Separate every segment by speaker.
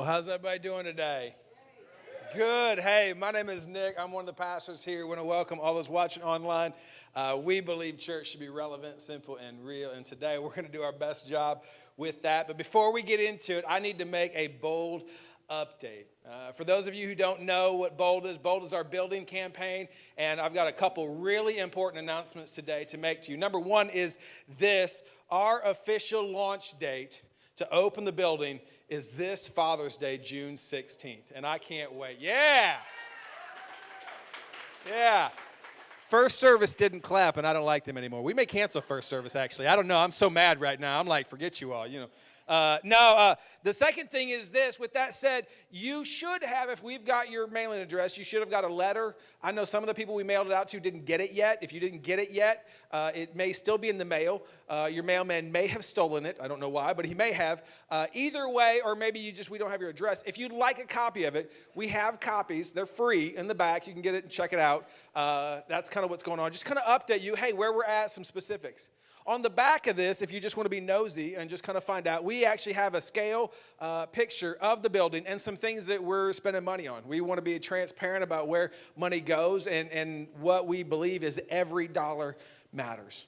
Speaker 1: how's everybody doing today? Good. Hey, my name is Nick. I'm one of the pastors here. We want to welcome all those watching online. We believe church should be relevant, simple, and real. And today we're going to do our best job with that. But before we get into it, I need to make a bold update. For those of you who don't know what Bold is our building campaign. And I've got a couple really important announcements today to make to you. Number one is this: our official launch date to open the building is this Father's Day, June 16th. And I can't wait. Yeah. First service didn't clap, and I don't like them anymore. We may cancel first service, actually. I don't know. I'm so mad right now. I'm like, forget you all, The second thing is this. With that said, you should have, if we've got your mailing address, you should have got a letter. I know some of the people we mailed it out to didn't get it yet. If you didn't get it yet, it may still be in the mail. Your mailman may have stolen it. I don't know why, but he may have. Either way, or maybe we don't have your address. If you'd like a copy of it, we have copies. They're free in the back. You can get it and check it out. That's kind of what's going on. Just kind of update you, hey, where we're at, some specifics. On the back of this, if you just want to be nosy and just kind of find out, we actually have a scale picture of the building and some things that we're spending money on. We want to be transparent about where money goes and what we believe is every dollar matters.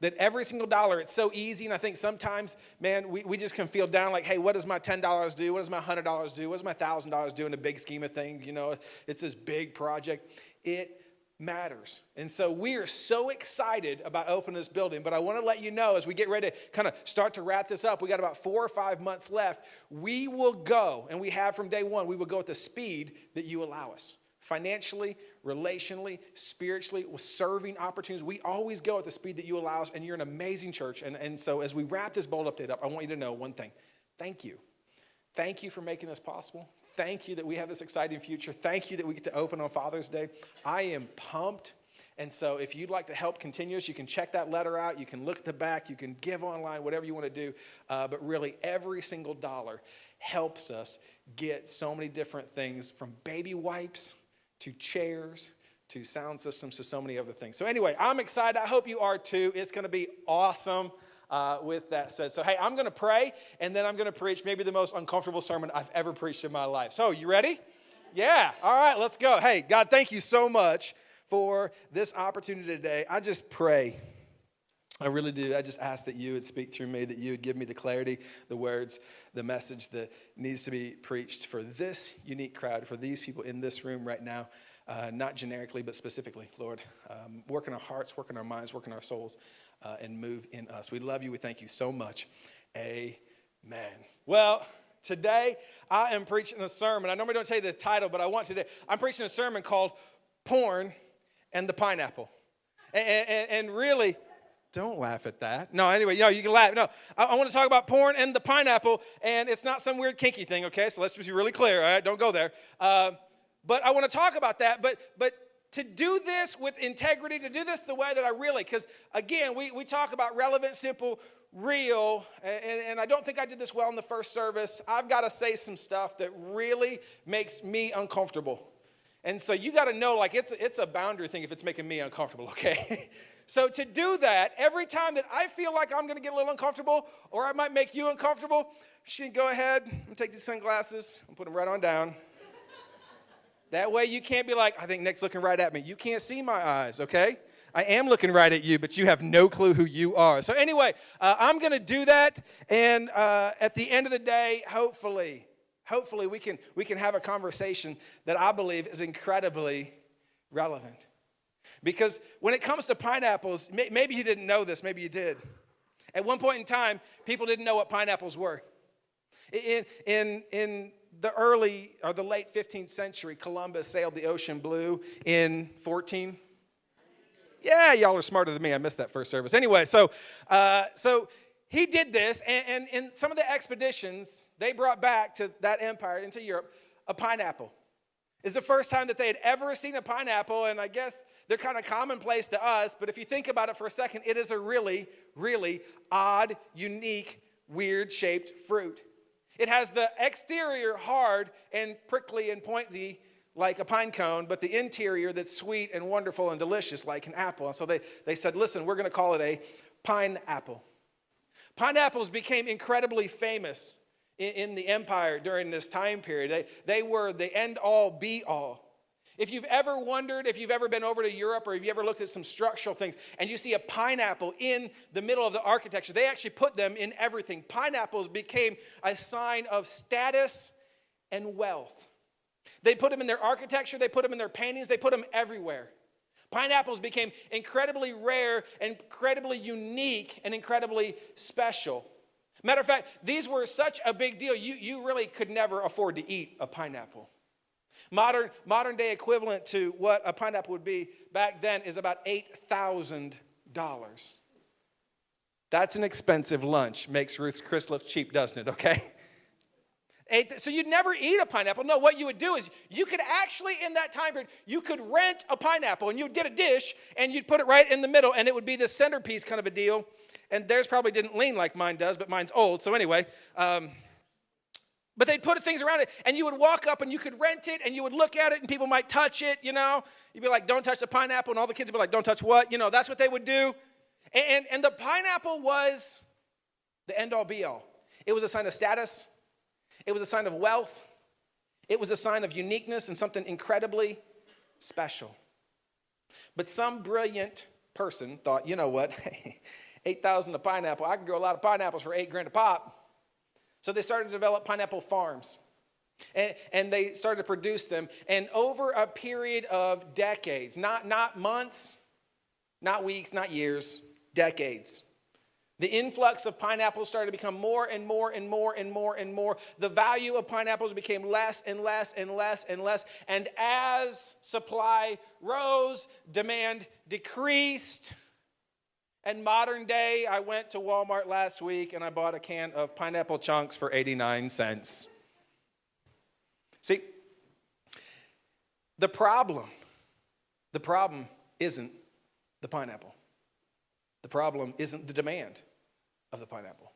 Speaker 1: That every single dollar, it's so easy, and I think sometimes, man, we just can feel down like, hey, what does my $10 do? What does my $100 do? What does my $1,000 do in the big scheme of things? It's this big project. It matters. And so we are so excited about opening this building, but I want to let you know as we get ready to kind of start to wrap this up, we got about 4 or 5 months left. We will go, and we have from day one, we will go at the speed that you allow us. Financially, relationally, spiritually, with serving opportunities. We always go at the speed that you allow us, and you're an amazing church. And so as we wrap this bold update up, I want you to know one thing. Thank you. Thank you for making this possible. Thank you that we have this exciting future. Thank you that we get to open on Father's Day. I am pumped. And so if you'd like to help continue us, you can check that letter out. You can look at the back. You can give online, whatever you want to do. But really, every single dollar helps us get so many different things, from baby wipes to chairs to sound systems to so many other things. So anyway, I'm excited. I hope you are too. It's going to be awesome. With that said, so hey, I'm going to pray, and then I'm going to preach maybe the most uncomfortable sermon I've ever preached in my life. So, you ready? Yeah. All right, let's go. Hey, God, thank you so much for this opportunity today. I just pray. I really do. I just ask that you would speak through me, that you would give me the clarity, the words, the message that needs to be preached for this unique crowd, for these people in this room right now, not generically, but specifically, Lord. Work in our hearts, work in our minds, work in our souls. And move in us. We love you. We thank you so much. Amen. Well, today I am preaching a sermon. I normally don't tell you the title, but I want today. I'm preaching a sermon called Porn and the Pineapple. And really, don't laugh at that. No, anyway, you can laugh. No, I want to talk about porn and the pineapple, and it's not some weird kinky thing, okay? So let's just be really clear, all right? Don't go there. But I want to talk about that, but to do this with integrity, to do this the way that I really, because again, we talk about relevant, simple, real, and I don't think I did this well in the first service. I've got to say some stuff that really makes me uncomfortable. And so you got to know, like, it's a boundary thing if it's making me uncomfortable, okay? So to do that, every time that I feel like I'm going to get a little uncomfortable, or I might make you uncomfortable, she can go ahead and take these sunglasses and put them right on down. That way you can't be like, I think Nick's looking right at me. You can't see my eyes, okay? I am looking right at you, but you have no clue who you are. So anyway, I'm going to do that, and at the end of the day, hopefully we can have a conversation that I believe is incredibly relevant. Because when it comes to pineapples, maybe you didn't know this, maybe you did. At one point in time, people didn't know what pineapples were. In the early or the late 15th century, Columbus sailed the ocean blue in 14. Yeah, y'all are smarter than me. I missed that first service. Anyway, so he did this, and in some of the expeditions, they brought back to that empire, into Europe, a pineapple. It's the first time that they had ever seen a pineapple, and I guess they're kind of commonplace to us, but if you think about it for a second, it is a really, really odd, unique, weird-shaped fruit. It has the exterior hard and prickly and pointy like a pine cone, but the interior that's sweet and wonderful and delicious like an apple. And so they said, listen, we're going to call it a pineapple. Pineapples became incredibly famous in the empire during this time period. They were the end all be all. If you've ever wondered, if you've ever been over to Europe or if you ever looked at some structural things and you see a pineapple in the middle of the architecture, they actually put them in everything. Pineapples became a sign of status and wealth. They put them in their architecture, they put them in their paintings, they put them everywhere. Pineapples became incredibly rare, incredibly unique, and incredibly special. Matter of fact, these were such a big deal, you really could never afford to eat a pineapple. Modern day equivalent to what a pineapple would be back then is about $8,000. That's an expensive lunch. Makes Ruth's Chris look cheap, doesn't it, okay? So you'd never eat a pineapple. No, what you would do is you could actually, in that time period, you could rent a pineapple and you would get a dish and you'd put it right in the middle and it would be this centerpiece kind of a deal. And theirs probably didn't lean like mine does, but mine's old. So anyway, but they'd put things around it, and you would walk up, and you could rent it, and you would look at it, and people might touch it, you know. You'd be like, don't touch the pineapple, and all the kids would be like, don't touch what? You know, that's what they would do. And the pineapple was the end-all, be-all. It was a sign of status. It was a sign of wealth. It was a sign of uniqueness and something incredibly special. But some brilliant person thought, you know what? $8,000 a pineapple. I can grow a lot of pineapples for $8,000 a pop. So they started to develop pineapple farms, and they started to produce them. And over a period of decades, not months, not weeks, not years, decades, the influx of pineapples started to become more and more and more and more and more. The value of pineapples became less and less and less and less. And as supply rose, demand decreased. And modern day, I went to Walmart last week and I bought a can of pineapple chunks for 89 cents. See, the problem isn't the pineapple. The problem isn't the demand of the pineapple.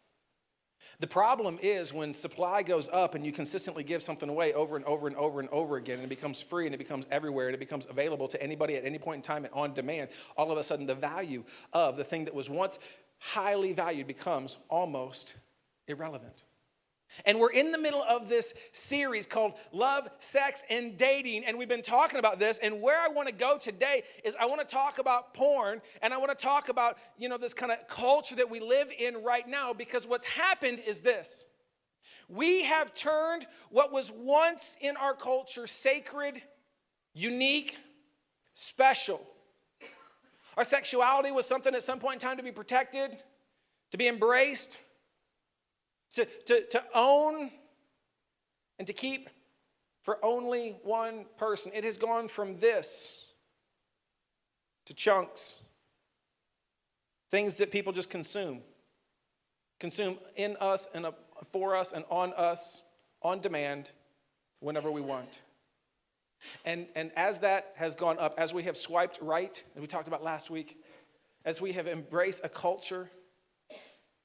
Speaker 1: The problem is when supply goes up and you consistently give something away over and over and over and over again, and it becomes free and it becomes everywhere and it becomes available to anybody at any point in time and on demand, all of a sudden the value of the thing that was once highly valued becomes almost irrelevant. And we're in the middle of this series called Love, Sex, and Dating, and we've been talking about this, and where I want to go today is I want to talk about porn, and I want to talk about, this kind of culture that we live in right now, because what's happened is this. We have turned what was once in our culture sacred, unique, special. Our sexuality was something at some point in time to be protected, to be embraced, to own and to keep for only one person. It has gone from this to chunks, things that people just consume in us and for us and on us, on demand, whenever we want. And as that has gone up, as we have swiped right, as we talked about last week, as we have embraced a culture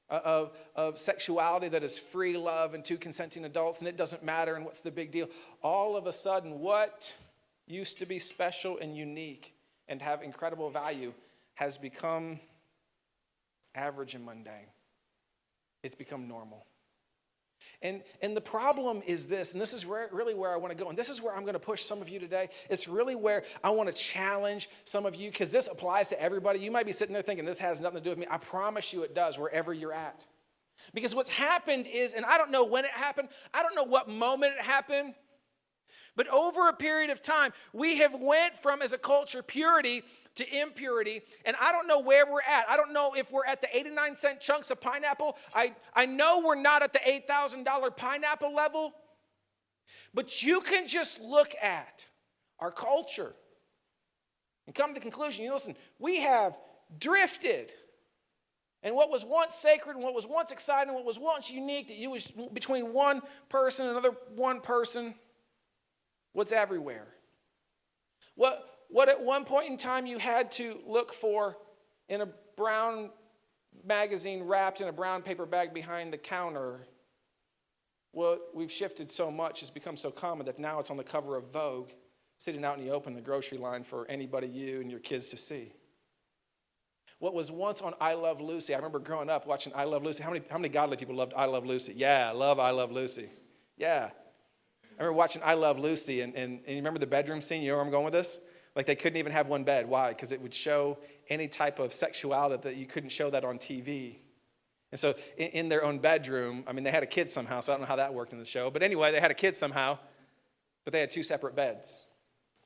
Speaker 1: of sexuality that is free love and two consenting adults, and it doesn't matter, and what's the big deal? All of a sudden, what used to be special and unique and have incredible value has become average and mundane. It's become normal. And the problem is this, and this is really where I want to go, and this is where I'm going to push some of you today. It's really where I want to challenge some of you, because this applies to everybody. You might be sitting there thinking, this has nothing to do with me. I promise you it does, wherever you're at. Because what's happened is, and I don't know when it happened, I don't know what moment it happened, but over a period of time, we have went from, as a culture, purity to impurity, and I don't know where we're at. I don't know if we're at the 89-cent chunks of pineapple. I know we're not at the $8,000 pineapple level, but you can just look at our culture and come to the conclusion, listen, we have drifted. And what was once sacred and what was once exciting, what was once unique, that you was between one person and another one person, what's everywhere? What at one point in time you had to look for in a brown magazine wrapped in a brown paper bag behind the counter, well, we've shifted so much, it's become so common that now it's on the cover of Vogue, sitting out in the open, the grocery line for anybody, you and your kids to see. What was once on I Love Lucy. I remember growing up watching I Love Lucy. How many godly people loved I Love Lucy? Yeah, I love Lucy. Yeah. I remember watching I Love Lucy, and you remember the bedroom scene? You know where I'm going with this? Like they couldn't even have one bed. Why? Because it would show any type of sexuality that you couldn't show that on TV. And so in their own bedroom, I mean, they had a kid somehow, so I don't know how that worked in the show. But anyway, they had a kid somehow, but they had two separate beds.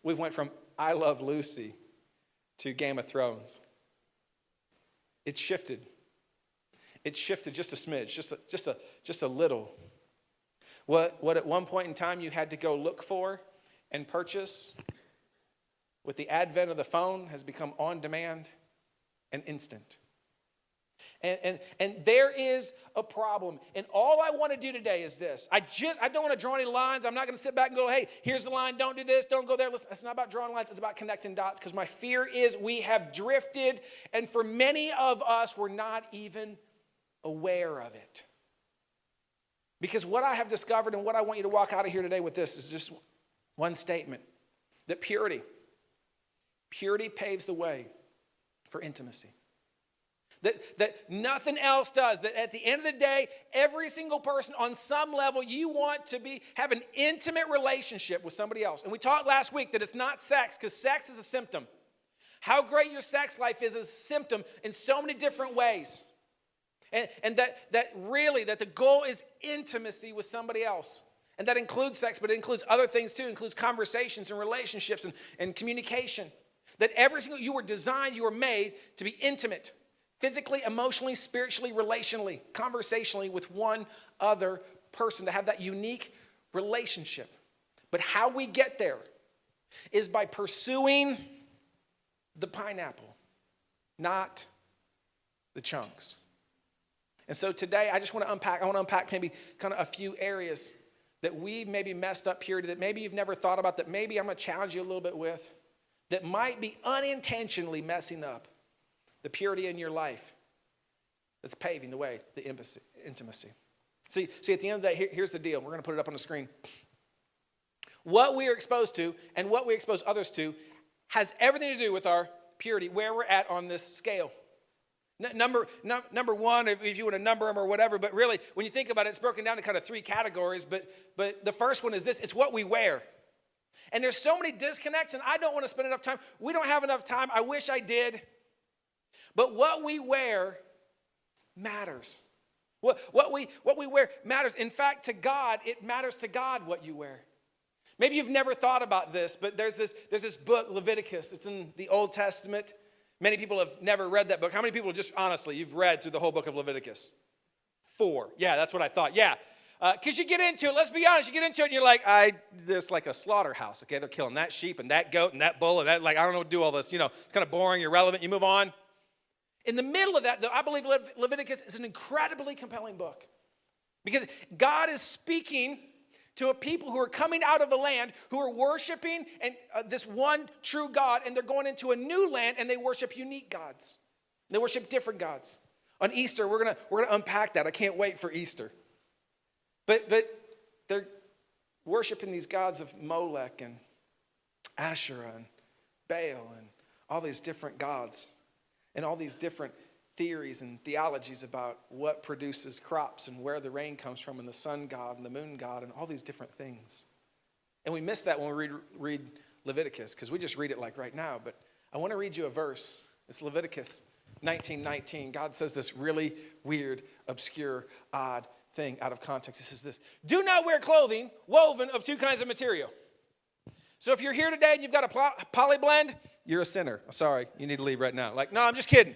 Speaker 1: We went from I Love Lucy to Game of Thrones. It shifted. It shifted just a smidge, just a little. What at one point in time you had to go look for and purchase, with the advent of the phone, has become on demand and instant. And there is a problem. And all I want to do today is this. I don't want to draw any lines. I'm not going to sit back and go, hey, here's the line. Don't do this. Don't go there. Listen, it's not about drawing lines. It's about connecting dots. Because my fear is we have drifted. And for many of us, we're not even aware of it. Because what I have discovered and what I want you to walk out of here today with this is just one statement. That purity paves the way for intimacy. That nothing else does. That at the end of the day, every single person on some level, you want to have an intimate relationship with somebody else. And we talked last week that it's not sex, because sex is a symptom. How great your sex life is a symptom in so many different ways. And that the goal is intimacy with somebody else. And that includes sex, but it includes other things too. It includes conversations and relationships and communication. That you were designed, you were made to be intimate. Physically, emotionally, spiritually, relationally, conversationally with one other person, to have that unique relationship. But how we get there is by pursuing the pineapple, not the chunks. And so today, I want to unpack maybe kind of a few areas that we maybe messed up purity, that maybe you've never thought about, that maybe I'm going to challenge you a little bit with, that might be unintentionally messing up the purity in your life that's paving the way to intimacy. See, at the end of the day, here's the deal. We're going to put it up on the screen. What we are exposed to and what we expose others to has everything to do with our purity, where we're at on this scale. Number one, if you want to number them or whatever, but really, when you think about it, it's broken down to kind of three categories. But the first one is this: it's what we wear. And there's so many disconnects, and I don't want to spend enough time. We don't have enough time. I wish I did. But what we wear matters. What we wear matters. In fact, to God, it matters to God what you wear. Maybe you've never thought about this, but there's this book, Leviticus. It's in the Old Testament. Many people have never read that book. How many people just honestly, you've read through the whole book of Leviticus? 4. Yeah, that's what I thought. Yeah. Because you get into it, let's be honest, you get into it and you're like, there's like a slaughterhouse, okay? They're killing that sheep and that goat and that bull and that, like, I don't know what to do all this. It's kind of boring, irrelevant. You move on. In the middle of that, though, I believe Leviticus is an incredibly compelling book. Because God is speaking to a people who are coming out of a land, who are worshiping this one true God, and they're going into a new land, and they worship unique gods. They worship different gods. On Easter, we're gonna unpack that. I can't wait for Easter. But they're worshiping these gods of Molech and Asherah and Baal and all these different gods and all these different theories and theologies about what produces crops and where the rain comes from and the sun god and the moon god and all these different things. And we miss that when we read Leviticus, because we just read it like right now. But I want to read you a verse. It's Leviticus 19:19. God says this really weird, obscure, odd thing out of context. He says this: do not wear clothing woven of two kinds of material. So if you're here today and you've got a poly blend, you're a sinner. Sorry, you need to leave right now. Like, no, I'm just kidding.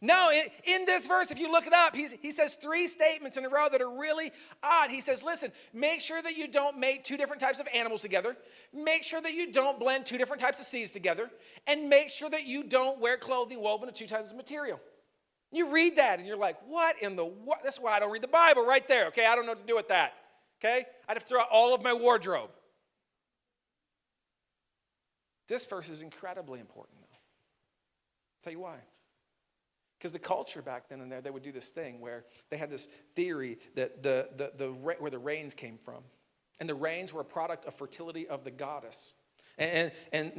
Speaker 1: No, in this verse, if you look it up, he says 3 statements in a row that are really odd. He says, listen, make sure that you don't make 2 different types of animals together. Make sure that you don't blend 2 different types of seeds together. And make sure that you don't wear clothing woven of 2 types of material. You read that and you're like, what in the what? That's why I don't read the Bible right there, okay? I don't know what to do with that, okay? I'd have to throw out all of my wardrobe. This verse is incredibly important, though. I'll tell you why. Because the culture back then and there, they would do this thing where they had this theory that where the rains came from. And the rains were a product of fertility of the goddess. And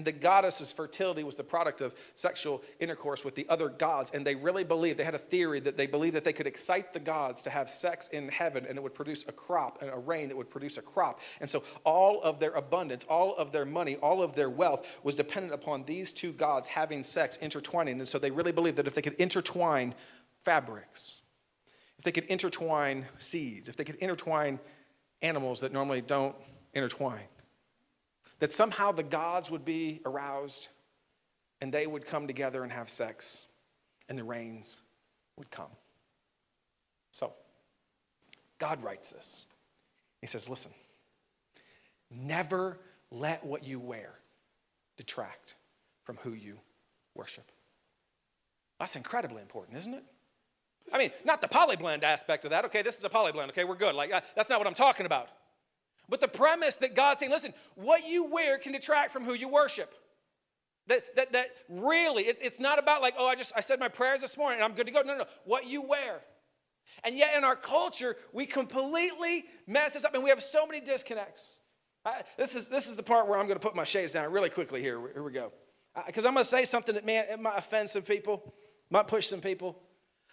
Speaker 1: the goddess's fertility was the product of sexual intercourse with the other gods. And they really believed, they had a theory that they believed that they could excite the gods to have sex in heaven, and it would produce a crop, and a rain that would produce a crop. And so all of their abundance, all of their money, all of their wealth was dependent upon these two gods having sex, intertwining. And so they really believed that if they could intertwine fabrics, if they could intertwine seeds, if they could intertwine animals that normally don't intertwine, that somehow the gods would be aroused and they would come together and have sex and the rains would come. So, God writes this. He says, listen, never let what you wear detract from who you worship. That's incredibly important, isn't it? I mean, not the polyblend aspect of that. Okay, this is a polyblend. Okay, we're good. Like, that's not what I'm talking about. But the premise that God's saying, listen, what you wear can detract from who you worship. That really, it's not about like, oh, I said my prayers this morning and I'm good to go. No. What you wear. And yet in our culture, we completely mess this up and we have so many disconnects. This is the part where I'm going to put my shades down really quickly here. Here we go. Because I'm going to say something that, man, it might offend some people, might push some people.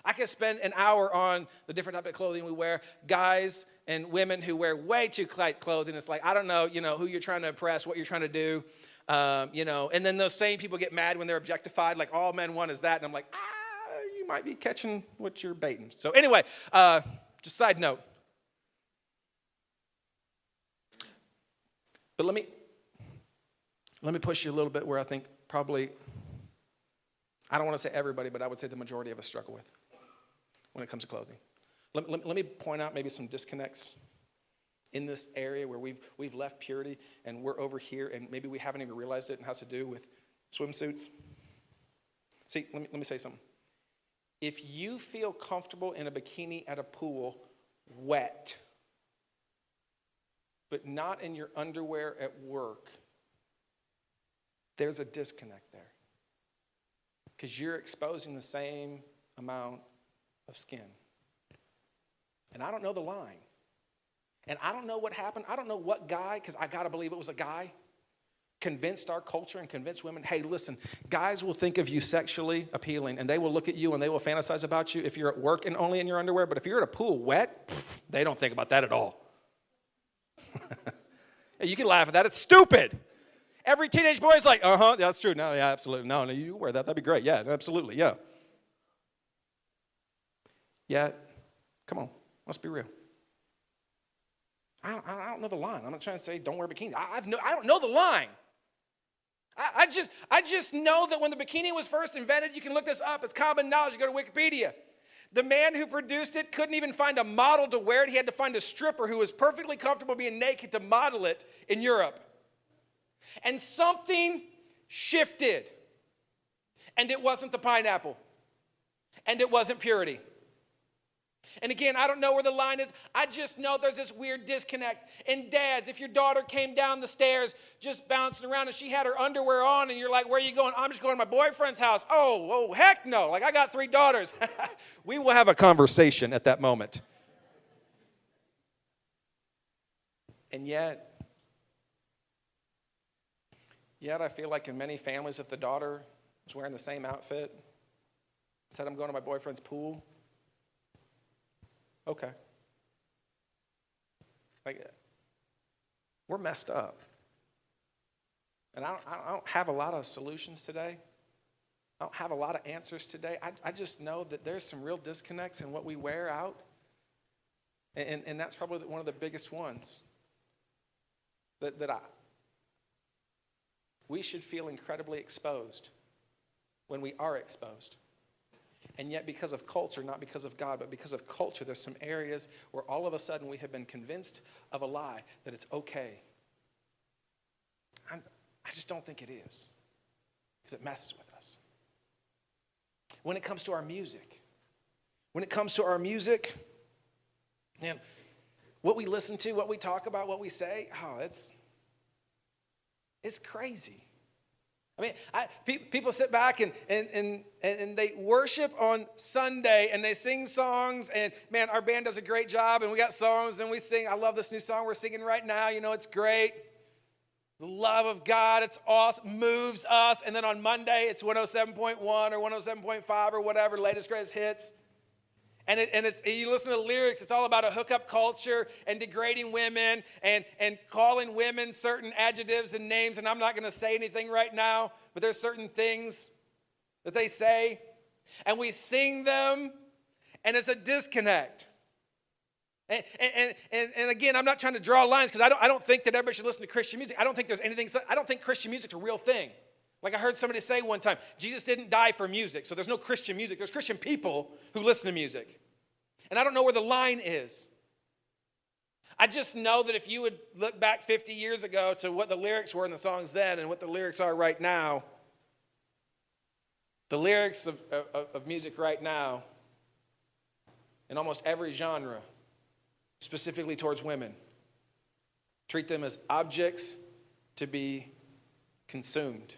Speaker 1: I could spend an hour on the different type of clothing we wear. Guys and women who wear way too tight clothing. It's like, I don't know, who you're trying to impress, what you're trying to do, And then those same people get mad when they're objectified. Like, all men want is that. And I'm like, you might be catching what you're baiting. So anyway, just side note. But let me push you a little bit where I think probably, I don't want to say everybody, but I would say the majority of us struggle with when it comes to clothing. Let me point out maybe some disconnects in this area where we've left purity and we're over here and maybe we haven't even realized it and has to do with swimsuits. See, let me say something. If you feel comfortable in a bikini at a pool, wet, but not in your underwear at work, there's a disconnect there. Because you're exposing the same amount of skin. And I don't know the line. And I don't know what happened. I don't know what guy, because I got to believe it was a guy, convinced our culture and convinced women, hey, listen, guys will think of you sexually appealing, and they will look at you and they will fantasize about you if you're at work and only in your underwear. But if you're at a pool wet, they don't think about that at all. You can laugh at that. It's stupid. Every teenage boy is like, that's true. No, yeah, absolutely. No, you wear that. That'd be great. Yeah, absolutely, yeah. Yeah, come on. Let's be real. I don't know the line. I'm not trying to say don't wear a bikini. I don't know the line. I just know that when the bikini was first invented, you can look this up. It's common knowledge. You go to Wikipedia. The man who produced it couldn't even find a model to wear it. He had to find a stripper who was perfectly comfortable being naked to model it in Europe. And something shifted. And it wasn't the pineapple. And it wasn't purity. And again, I don't know where the line is. I just know there's this weird disconnect. And dads, if your daughter came down the stairs just bouncing around and she had her underwear on and you're like, where are you going? I'm just going to my boyfriend's house. Oh, heck no. Like, I got 3 daughters. We will have a conversation at that moment. And yet I feel like in many families, if the daughter was wearing the same outfit, said, I'm going to my boyfriend's pool, okay. Like, we're messed up. And I don't have a lot of solutions today. I don't have a lot of answers today. I just know that there's some real disconnects in what we wear out. And that's probably one of the biggest ones. We should feel incredibly exposed when we are exposed. And yet because of culture, not because of God, but because of culture, there's some areas where all of a sudden we have been convinced of a lie that it's okay. I just don't think it is, because it messes with us. When it comes to our music, man, what we listen to, what we talk about, what we say, it's crazy. I mean, people sit back and they worship on Sunday and they sing songs, and man, our band does a great job, and we got songs and we sing. I love this new song we're singing right now. It's great. The love of God, it's awesome, moves us. And then on Monday, it's 107.1 or 107.5 or whatever, latest greatest hits. And you listen to the lyrics, it's all about a hookup culture and degrading women and calling women certain adjectives and names. And I'm not going to say anything right now, but there's certain things that they say. And we sing them, and it's a disconnect. And again, I'm not trying to draw lines because I don't think that everybody should listen to Christian music. I don't think Christian music's a real thing. Like I heard somebody say one time, Jesus didn't die for music, so there's no Christian music. There's Christian people who listen to music. And I don't know where the line is. I just know that if you would look back 50 years ago to what the lyrics were in the songs then and what the lyrics are right now, the lyrics of music right now in almost every genre, specifically towards women, treat them as objects to be consumed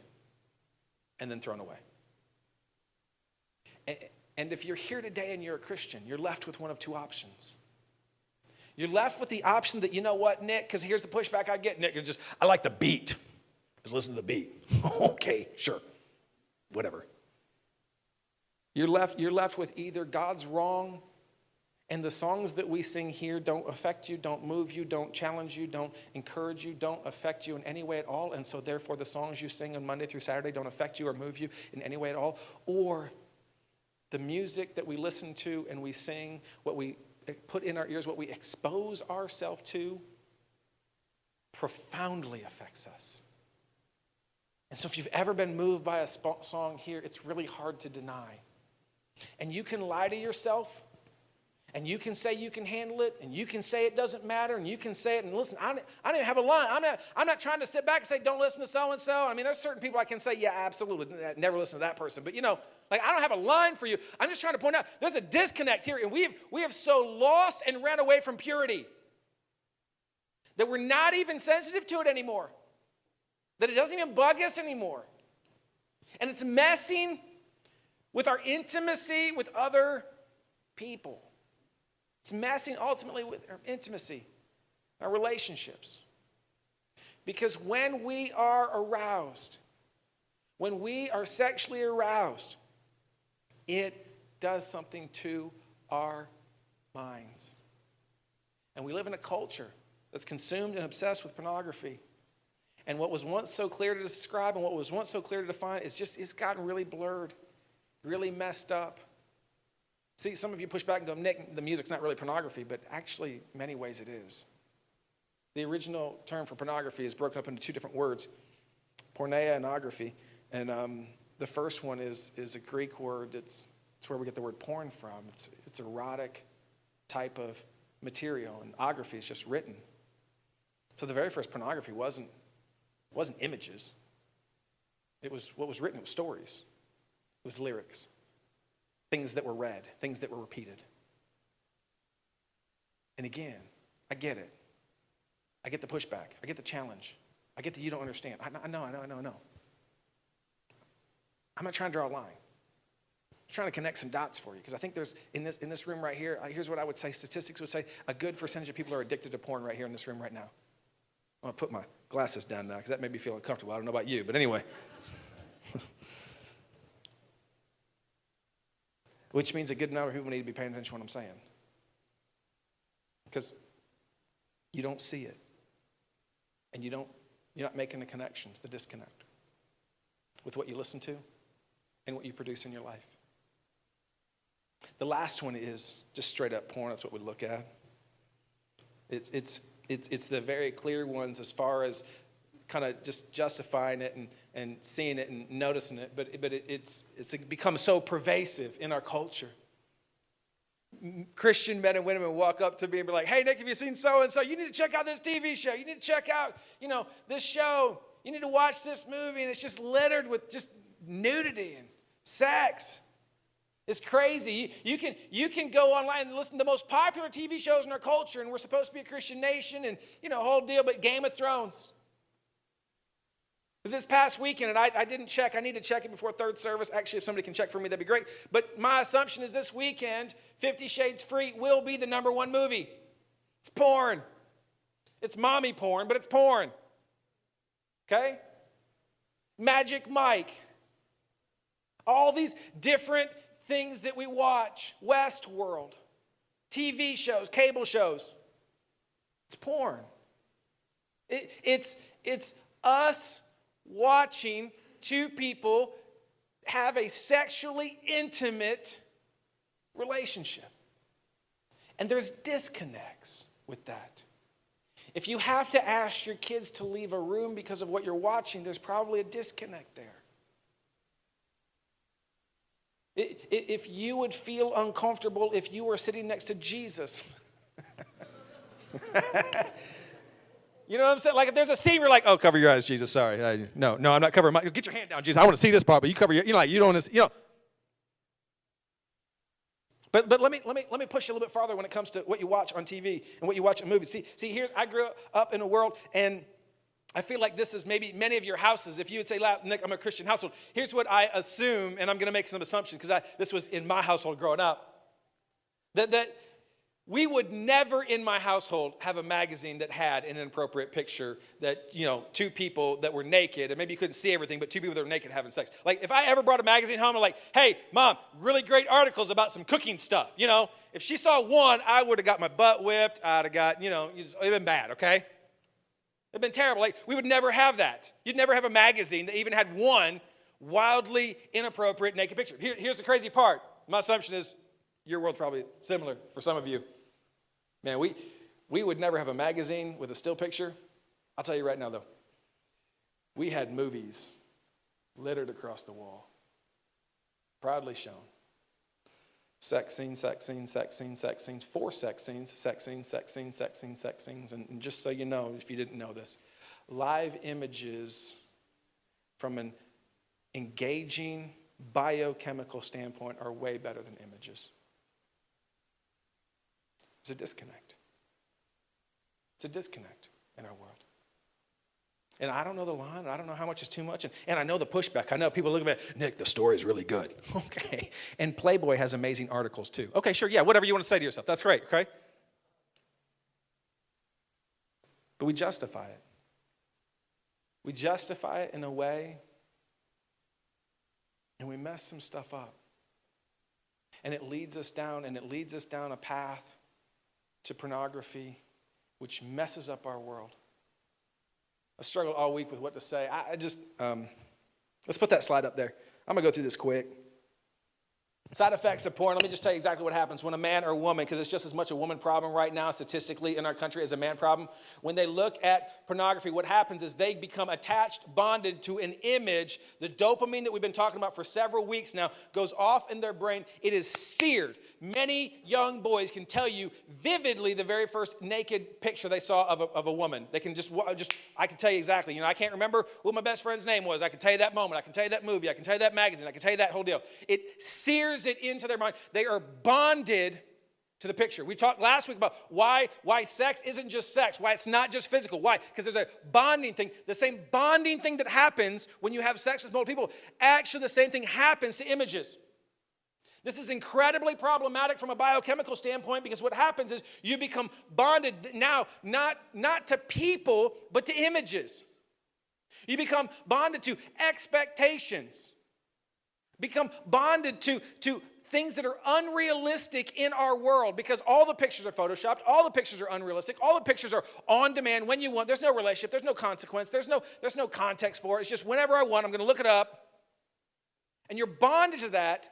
Speaker 1: and then thrown away. And if you're here today and you're a Christian, you're left with one of two options. You're left with the option that, you know what, Nick, because here's the pushback I get, Nick, I like the beat. Just listen to the beat. Okay, sure, whatever. You're left with either God's wrong and the songs that we sing here don't affect you, don't move you, don't challenge you, don't encourage you, don't affect you in any way at all, and so therefore the songs you sing on Monday through Saturday don't affect you or move you in any way at all. Or the music that we listen to and we sing, what we put in our ears, what we expose ourselves to, profoundly affects us. And so if you've ever been moved by a song here, it's really hard to deny. And you can lie to yourself, and you can say you can handle it, and you can say it doesn't matter, and you can say it, and listen, I don't even have a line. I'm not trying to sit back and say, don't listen to so-and-so. I mean, there's certain people I can say, yeah, absolutely, never listen to that person. But, I don't have a line for you. I'm just trying to point out there's a disconnect here, and we have so lost and ran away from purity that we're not even sensitive to it anymore, that it doesn't even bug us anymore. And it's messing with our intimacy with other people. It's messing ultimately with our intimacy, our relationships. Because when we are aroused, when we are sexually aroused, it does something to our minds. And we live in a culture that's consumed and obsessed with pornography. And what was once so clear to describe and what was once so clear to define, it's gotten really blurred, really messed up. See, some of you push back and go, Nick, the music's not really pornography, but actually, in many ways it is. The original term for pornography is broken up into two different words, porneia and ography. And the first one is a Greek word. It's where we get the word porn from. It's erotic type of material, and ography is just written. So the very first pornography wasn't images. It was what was written. It was stories. It was lyrics. Things that were read, things that were repeated. And again, I get it. I get the pushback. I get the challenge. I get that you don't understand. I know. I'm not trying to draw a line. I'm trying to connect some dots for you because I think there's, in this room right here, here's what I would say, statistics would say, a good percentage of people are addicted to porn right here in this room right now. I'm going to put my glasses down now because that made me feel uncomfortable. I don't know about you, but anyway. Which means a good number of people need to be paying attention to what I'm saying. Because you don't see it. And you're not making the connections, the disconnect with what you listen to and what you produce in your life. The last one is just straight up porn. That's what we look at. It's the very clear ones as far as kind of just justifying it and seeing it and noticing it, but it's become so pervasive in our culture. Christian men and women will walk up to me and be like, hey, Nick, have you seen so-and-so? You need to check out this TV show. You need to check out, this show. You need to watch this movie, and it's just littered with just nudity and sex. It's crazy. You can go online and listen to the most popular TV shows in our culture, and we're supposed to be a Christian nation and, whole deal, but Game of Thrones. This past weekend, and I didn't check. I need to check it before third service. Actually, if somebody can check for me, that'd be great. But my assumption is this weekend, 50 Shades Freed will be the #1 movie. It's porn. It's mommy porn, but it's porn. Okay? Magic Mike. All these different things that we watch. Westworld. TV shows, cable shows. It's porn. It's us watching two people have a sexually intimate relationship. And there's disconnects with that. If you have to ask your kids to leave a room because of what you're watching, there's probably a disconnect there. If you would feel uncomfortable if you were sitting next to Jesus. You know what I'm saying? Like if there's a scene where you're like, oh, cover your eyes, Jesus, sorry. No, I'm not covering my, get your hand down, Jesus. I want to see this part, but you cover your, you don't want to, But let me push you a little bit farther when it comes to what you watch on TV and what you watch in movies. See, I grew up in a world, and I feel like this is maybe many of your houses. If you would say, Nick, I'm a Christian household, here's what I assume, and I'm going to make some assumptions because this was in my household growing up, that we would never in my household have a magazine that had an inappropriate picture that, two people that were naked, and maybe you couldn't see everything, but two people that were naked having sex. Like if I ever brought a magazine home and like, hey, Mom, really great articles about some cooking stuff, if she saw one, I would have got my butt whipped. I'd have got, it'd been bad, okay? It'd been terrible. Like we would never have that. You'd never have a magazine that even had one wildly inappropriate naked picture. Here's the crazy part. My assumption is your world's probably similar for some of you. Man, we would never have a magazine with a still picture. I'll tell you right now, though. We had movies littered across the wall, proudly shown. Sex scenes, sex scenes, sex scenes, sex scenes, 4 sex scenes, sex scenes, sex scenes, sex scenes, sex scenes. And just so you know, if you didn't know this, live images from an engaging biochemical standpoint are way better than images. There's a disconnect. It's a disconnect in our world. And I don't know the line, and I don't know how much is too much, and I know the pushback. I know people look at me, Nick, the story's really good. Okay. And Playboy has amazing articles too. Okay, sure, yeah, whatever you want to say to yourself. That's great, okay? But we justify it. We justify it in a way, and we mess some stuff up. And it leads us down a path to pornography, which messes up our world. I struggled all week with what to say. Let's put that slide up there. I'm going to go through this quick. Side effects of porn. Let me just tell you exactly what happens when a man or a woman, because it's just as much a woman problem right now statistically in our country as a man problem. When they look at pornography, what happens is they become attached, bonded to an image. The dopamine that we've been talking about for several weeks now goes off in their brain. It is seared. Many young boys can tell you vividly the very first naked picture they saw of a woman. They can I can tell you exactly. I can't remember what my best friend's name was. I can tell you that moment. I can tell you that movie. I can tell you that magazine. I can tell you that whole deal. It sears it into their mind. They are bonded to the picture. We talked last week about why sex isn't just sex, why it's not just physical. Why? Because there's a bonding thing. The same bonding thing that happens when you have sex with multiple people, actually the same thing happens to images. This is incredibly problematic from a biochemical standpoint because what happens is you become bonded now not to people, but to images. You become bonded to expectations. Become bonded to things that are unrealistic in our world because all the pictures are photoshopped, all the pictures are unrealistic, all the pictures are on demand when you want. There's no relationship, there's no consequence, there's no context for it. It's just whenever I want, I'm going to look it up. And you're bonded to that.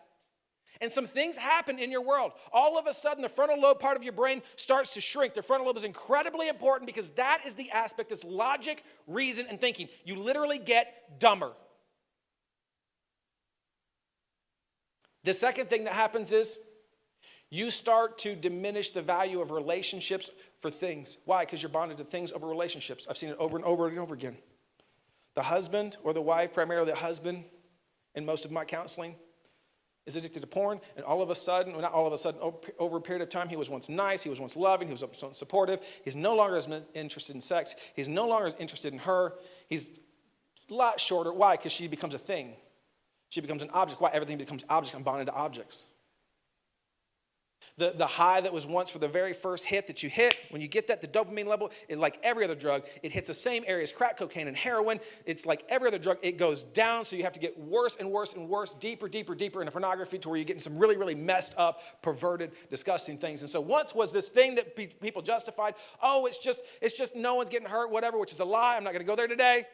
Speaker 1: And some things happen in your world. All of a sudden, the frontal lobe part of your brain starts to shrink. The frontal lobe is incredibly important because that is the aspect that's logic, reason, and thinking. You literally get dumber. The second thing that happens is you start to diminish the value of relationships for things. Why? Because you're bonded to things over relationships. I've seen it over and over and over again. The husband or the wife, primarily the husband, in most of my counseling, is addicted to porn, and all of a sudden, well, not all of a sudden, over a period of time, he was once nice, he was once loving, he was once supportive. He's no longer as interested in sex. He's no longer as interested in her. He's a lot shorter. Why? Because she becomes a thing. She becomes an object. Why? Everything becomes object. I'm bonded to objects. The high that was once for the very first hit that you hit, when you get that, the dopamine level, like every other drug, it hits the same areas, crack cocaine and heroin. It's like every other drug, it goes down, so you have to get worse and worse and worse, deeper into pornography to where you're getting some really, really messed up, perverted, disgusting things. And so once was this thing that people justified, oh, it's just no one's getting hurt, whatever, which is a lie. I'm not going to go there today.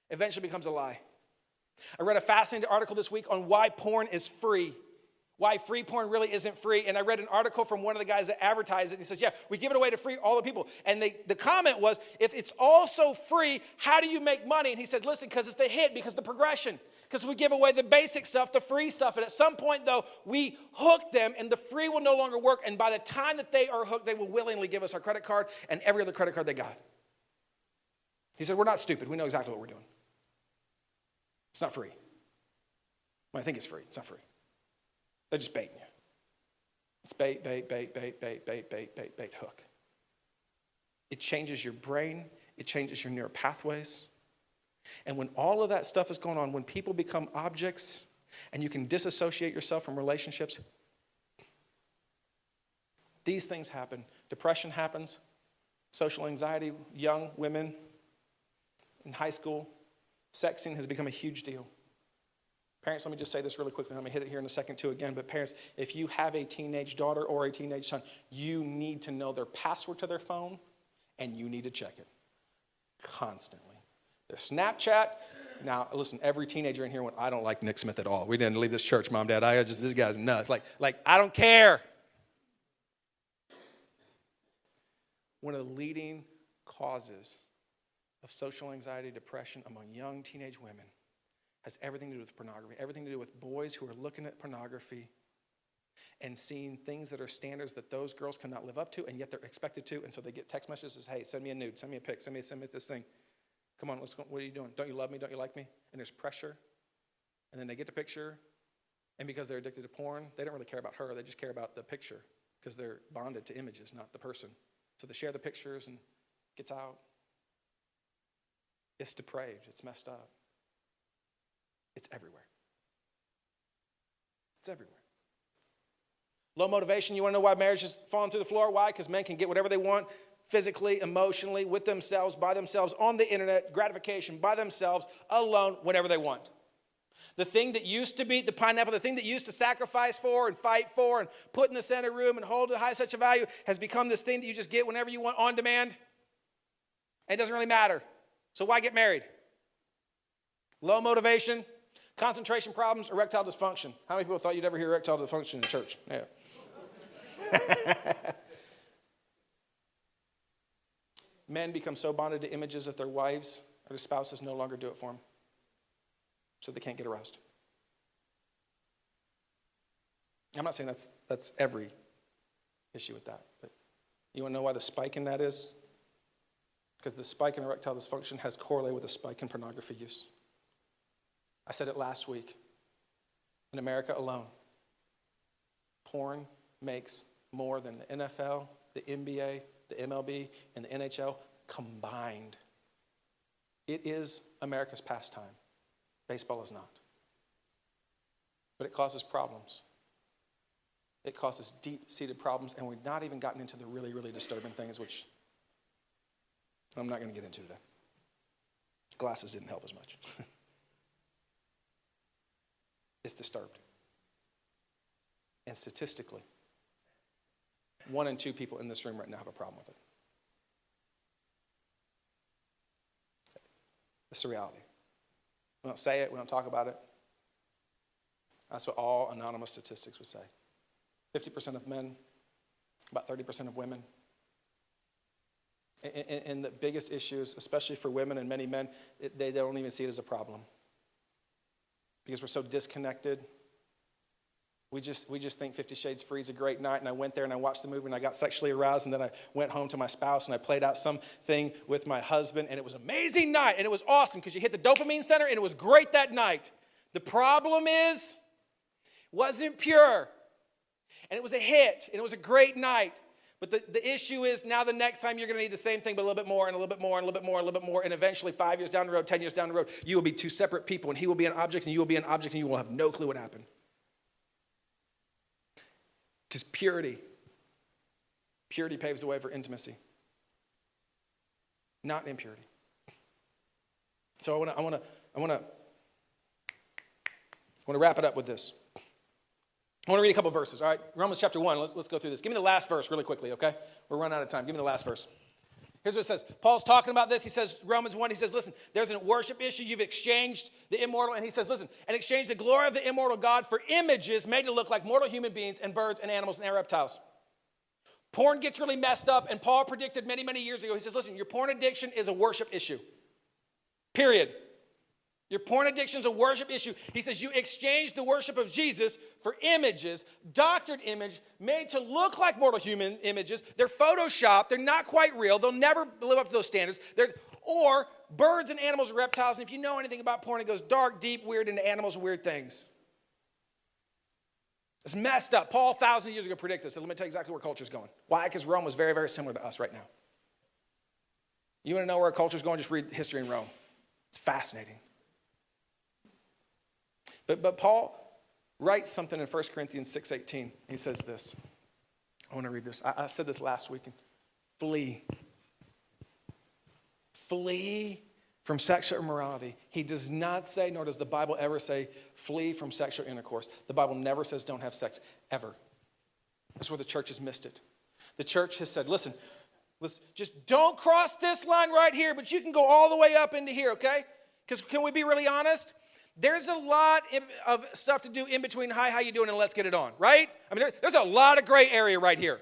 Speaker 1: Eventually becomes a lie. I read a fascinating article this week on why porn is free. Why free porn really isn't free. And I read an article from one of the guys that advertised it. And he says, yeah, we give it away to free all the people. And the comment was, if it's all so free, how do you make money? And he said, listen, because it's the hit, because the progression. Because we give away the basic stuff, the free stuff. And at some point, though, we hook them, and the free will no longer work. And by the time that they are hooked, they will willingly give us our credit card and every other credit card they got. He said, we're not stupid. We know exactly what we're doing. It's not free. Well, I think it's free. It's not free. They're just baiting you. It's bait, hook. It changes your brain. It changes your neural pathways. And when all of that stuff is going on, when people become objects and you can disassociate yourself from relationships, these things happen. Depression happens. Social anxiety, young women in high school, sexting has become a huge deal. Parents, let me just say this really quickly. I'm going to hit it here in a second too again. But parents, if you have a teenage daughter or a teenage son, you need to know their password to their phone, and you need to check it constantly. Their Snapchat. Now, listen, every teenager in here went, I don't like Nick Smith at all. We didn't leave this church, Mom, Dad. This guy's nuts. Like I don't care. One of the leading causes of social anxiety, depression among young teenage women has everything to do with pornography, everything to do with boys who are looking at pornography and seeing things that are standards that those girls cannot live up to, and yet they're expected to. And so they get text messages, hey, send me a nude, send me a pic, send me this thing. Come on, let's go. What are you doing? Don't you love me? Don't you like me? And there's pressure. And then they get the picture, and because they're addicted to porn, they don't really care about her. They just care about the picture because they're bonded to images, not the person. So they share the pictures and it gets out. It's depraved. It's messed up. It's everywhere. It's everywhere. Low motivation. You want to know why marriage is falling through the floor? Why? Because men can get whatever they want physically, emotionally, with themselves, by themselves, on the internet, gratification, by themselves, alone, whenever they want. The thing that used to be the pineapple, the thing that used to sacrifice for and fight for and put in the center room and hold to high such a value has become this thing that you just get whenever you want on demand. And it doesn't really matter. So why get married? Low motivation. Concentration problems, erectile dysfunction. How many people thought you'd ever hear erectile dysfunction in church? Yeah. Men become so bonded to images that their wives or their spouses no longer do it for them. So they can't get aroused. I'm not saying that's every issue with that. But you want to know why the spike in that is? Because the spike in erectile dysfunction has correlated with a spike in pornography use. I said it last week. In America alone, porn makes more than the NFL, the NBA, the MLB, and the NHL combined. It is America's pastime. Baseball is not. But it causes problems. It causes deep-seated problems, and we've not even gotten into the really, really disturbing things, which I'm not going to get into today. Glasses didn't help as much. It's disturbed. And statistically, 1 in 2 people in this room right now have a problem with it. It's the reality. We don't say it. We don't talk about it. That's what all anonymous statistics would say. 50% of men, about 30% of women. And the biggest issues, especially for women and many men, they don't even see it as a problem. Because we're so disconnected. We just think 50 Shades Free is a great night, and I went there and I watched the movie and I got sexually aroused, and then I went home to my spouse and I played out something with my husband, and it was an amazing night, and it was awesome because you hit the dopamine center and it was great that night. The problem is, it wasn't pure, and it was a hit, and it was a great night. But the issue is now the next time you're going to need the same thing, but a little bit more and a little bit more and a little bit more and a little bit more. And eventually 5 years down the road, 10 years down the road, you will be 2 separate people, and he will be an object and you will be an object, and you will have no clue what happened. Because purity paves the way for intimacy, not impurity. So I want to wrap it up with this. I want to read a couple verses, all right? Romans chapter 1, let's go through this. Give me the last verse really quickly, okay? We're running out of time. Give me the last verse. Here's what it says. Paul's talking about this. He says, Romans 1, he says, listen, there's a worship issue. You've exchanged the immortal. And he says, listen, and exchanged the glory of the immortal God for images made to look like mortal human beings and birds and animals and reptiles. Porn gets really messed up, and Paul predicted many, many years ago. He says, listen, your porn addiction is a worship issue. Period. Your porn addiction is a worship issue. He says you exchange the worship of Jesus for images, doctored image, made to look like mortal human images. They're photoshopped. They're not quite real. They'll never live up to those standards. Or birds and animals and reptiles. And if you know anything about porn, it goes dark, deep, weird into animals and weird things. It's messed up. Paul, 1,000 years ago, predicted this. So let me tell you exactly where culture's going. Why? Because Rome was very, very similar to us right now. You want to know where culture's going? Just read history in Rome. It's fascinating. But Paul writes something in 1 Corinthians 6:18. He says this. I want to read this. I said this last week. Flee. Flee from sexual immorality. He does not say, nor does the Bible ever say, flee from sexual intercourse. The Bible never says don't have sex, ever. That's where the church has missed it. The church has said, listen, just don't cross this line right here, but you can go all the way up into here, okay? Because can we be really honest? There's a lot of stuff to do in between, hi, how you doing, and let's get it on, right? I mean, there's a lot of gray area right here.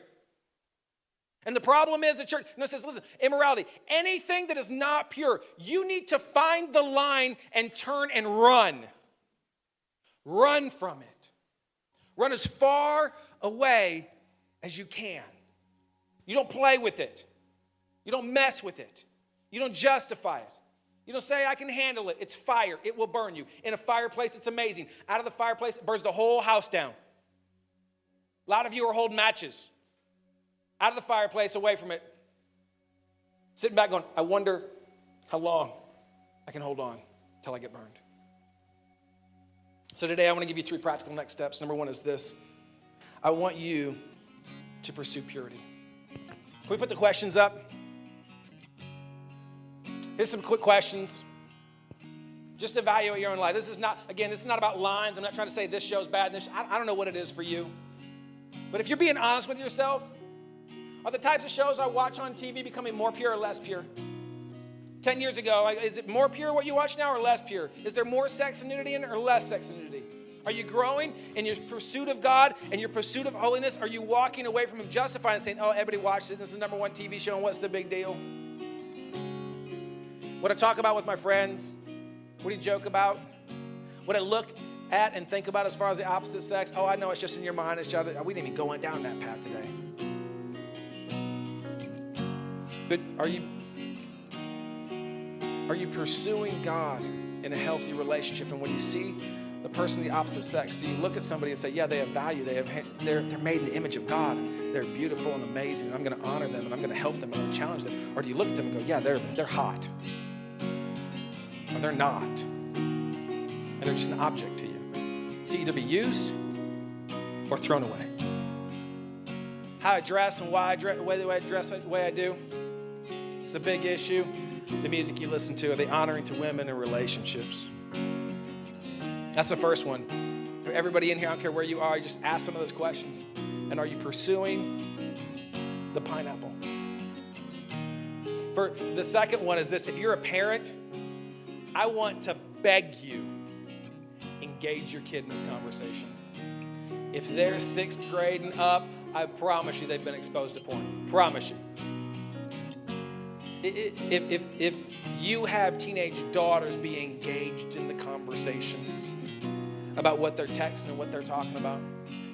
Speaker 1: And the problem is the church says, listen, immorality, anything that is not pure, you need to find the line and turn and run. Run from it. Run as far away as you can. You don't play with it. You don't mess with it. You don't justify it. You don't say, I can handle it. It's fire. It will burn you. In a fireplace, it's amazing. Out of the fireplace, it burns the whole house down. A lot of you are holding matches. Out of the fireplace, away from it. Sitting back going, I wonder how long I can hold on until I get burned. So today I want to give you 3 practical next steps. Number 1 is this. I want you to pursue purity. Can we put the questions up? Here's some quick questions. Just evaluate your own life. This is not about lines. I'm not trying to say this show's bad. I don't know what it is for you. But if you're being honest with yourself, are the types of shows I watch on TV becoming more pure or less pure? 10 years ago, is it more pure what you watch now or less pure? Is there more sex and nudity in it or less sex and nudity? Are you growing in your pursuit of God and your pursuit of holiness? Are you walking away from Him justifying and saying, oh, everybody watches it. This is the #1 TV show and what's the big deal? What I talk about with my friends, what do you joke about? What I look at and think about as far as the opposite sex, oh, I know it's just in your mind. It's just, we didn't even go down that path today. But are you pursuing God in a healthy relationship? And when you see the person of the opposite sex, do you look at somebody and say, yeah, they have value. They're made in the image of God. They're beautiful and amazing. And I'm going to honor them and I'm going to help them and I'm going to challenge them. Or do you look at them and go, yeah, they're hot. Or they're not. And they're just an object to you. To either be used or thrown away. How I dress and why I dress, the way I dress the way I do. It's a big issue. The music you listen to, are they honoring to women in relationships? That's the first one. Everybody in here, I don't care where you are, you just ask some of those questions. And are you pursuing the pineapple? For the second one is this. If you're a parent, I want to beg you, engage your kid in this conversation. If they're 6th grade and up, I promise you they've been exposed to porn. Promise you. If you have teenage daughters, be engaged in the conversations about what they're texting and what they're talking about.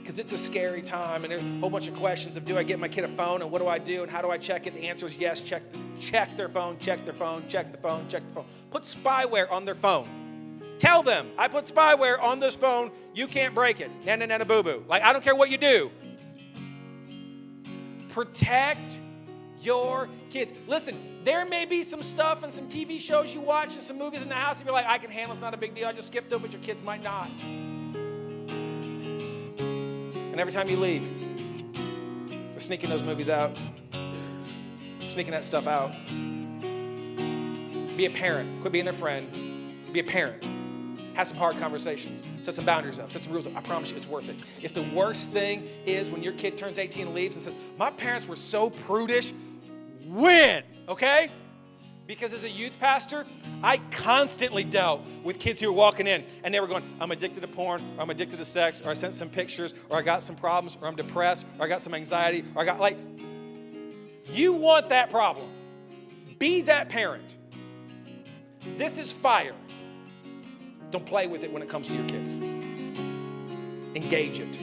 Speaker 1: Because it's a scary time and there's a whole bunch of questions of, do I get my kid a phone and what do I do and how do I check it? The answer is yes, check their phone, check their phone, check the phone, check the phone. Put spyware on their phone. Tell them, I put spyware on this phone, you can't break it. Nana boo-boo. Like, I don't care what you do. Protect your kids. Listen, there may be some stuff and some TV shows you watch and some movies in the house that you're like, I can handle, it's not a big deal, I just skipped it, but your kids might not. And every time you leave, We're sneaking those movies out, sneaking that stuff out. Be a parent. Quit being their friend. Be a parent. Have some hard conversations. Set some boundaries up. Set some rules up. I promise you it's worth it. If the worst thing is when your kid turns 18 and leaves and says, my parents were so prudish, win, okay? Because as a youth pastor, I constantly dealt with kids who were walking in and they were going, I'm addicted to porn, or I'm addicted to sex, or I sent some pictures, or I got some problems, or I'm depressed, or I got some anxiety, or I got you want that problem. Be that parent. This is fire. Don't play with it when it comes to your kids. Engage it.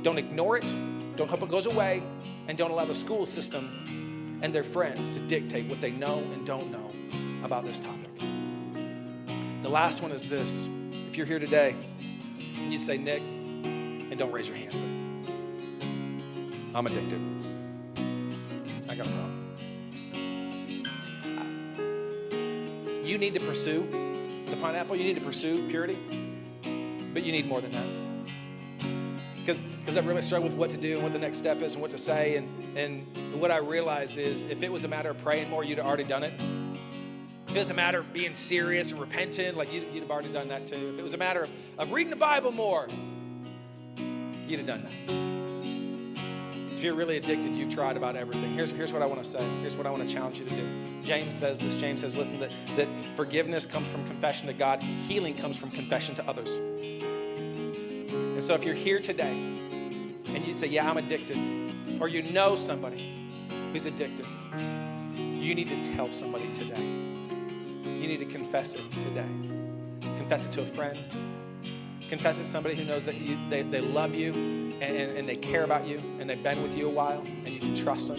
Speaker 1: Don't ignore it. Don't hope it goes away. And don't allow the school system and their friends to dictate what they know and don't know about this topic. The last one is this. If you're here today and you say, Nick, and don't raise your hand, but I'm addicted. I got a problem. You need to pursue the pineapple. You need to pursue purity, but you need more than that. Because I've really struggled with what to do and what the next step is and what to say. And what I realized is if it was a matter of praying more, you'd have already done it. If it was a matter of being serious and repentant, you'd have already done that too. If it was a matter of reading the Bible more, you'd have done that. If you're really addicted, you've tried about everything. Here's what I want to say. Here's what I want to challenge you to do. James says this. James says, listen, that forgiveness comes from confession to God. Healing comes from confession to others. And so if you're here today and you say, yeah, I'm addicted, or you know somebody who's addicted, you need to tell somebody today. You need to confess it today. Confess it to a friend. Confess it to somebody who knows that they love you and they care about you and they've been with you a while and you can trust them.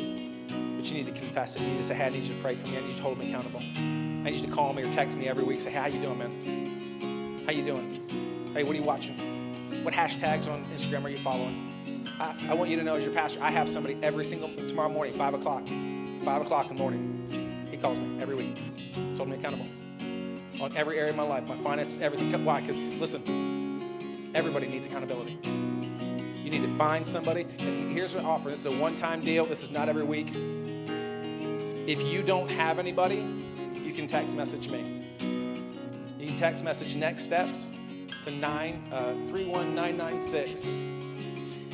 Speaker 1: But you need to confess it. You need to say, hey, I need you to pray for me. I need you to hold me accountable. I need you to call me or text me every week. Say, hey, how you doing, man? How you doing? Hey, what are you watching? What hashtags on Instagram are you following? I want you to know as your pastor, I have somebody tomorrow morning, 5 o'clock in the morning. He calls me every week. He's holding me accountable on every area of my life, my finances, everything. Why? Because listen, everybody needs accountability. You need to find somebody, and here's what I offer. This is a one-time deal. This is not every week. If you don't have anybody, you can text message me. You can text message next steps to 31996.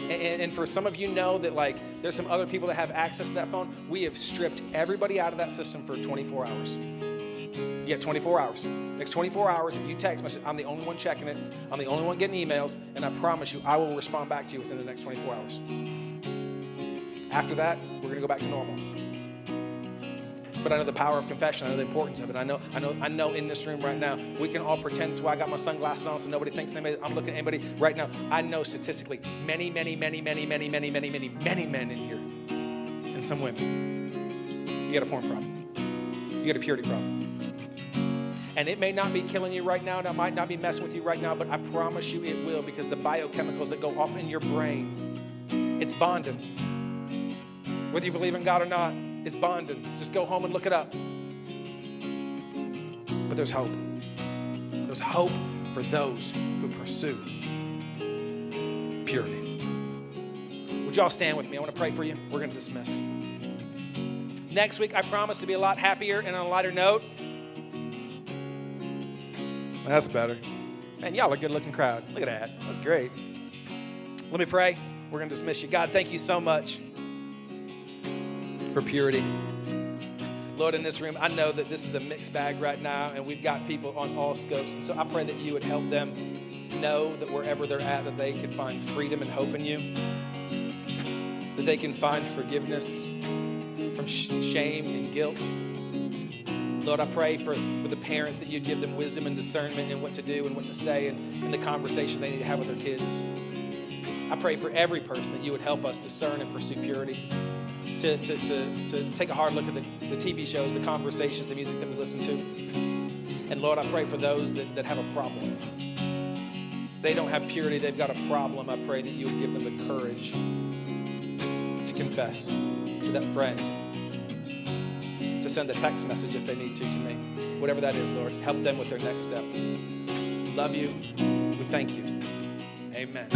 Speaker 1: And for some of you know that there's some other people that have access to that phone. We have stripped everybody out of that system for 24 hours. You get 24 hours. Next 24 hours, if you text message, I'm the only one checking it. I'm the only one getting emails. And I promise you, I will respond back to you within the next 24 hours. After that, we're going to go back to normal. But I know the power of confession. I know the importance of it. I know in this room right now, we can all pretend it's why I got my sunglasses on so nobody thinks I'm looking at anybody right now. I know statistically many men in here and some women. You got a porn problem. You got a purity problem. And it may not be killing you right now, and it might not be messing with you right now, but I promise you it will, because the biochemicals that go off in your brain, it's bonding. Whether you believe in God or not, it's bonding. Just go home and look it up. But there's hope. There's hope for those who pursue purity. Would y'all stand with me? I want to pray for you. We're going to dismiss. Next week, I promise to be a lot happier and on a lighter note. That's better. Man, y'all are a good-looking crowd. Look at that. That's great. Let me pray. We're going to dismiss you. God, thank you so much for purity. Lord, in this room, I know that this is a mixed bag right now, and we've got people on all scopes. And so I pray that you would help them know that wherever they're at, that they can find freedom and hope in you, that they can find forgiveness from shame and guilt. Lord, I pray for the parents that you'd give them wisdom and discernment in what to do and what to say and the conversations they need to have with their kids. I pray for every person that you would help us discern and pursue purity, to take a hard look at the TV shows, the conversations, the music that we listen to. And Lord, I pray for those that have a problem. They don't have purity, they've got a problem. I pray that you would give them the courage to confess to that friend, to send a text message if they need to me. Whatever that is, Lord, help them with their next step. Love you. We thank you. Amen.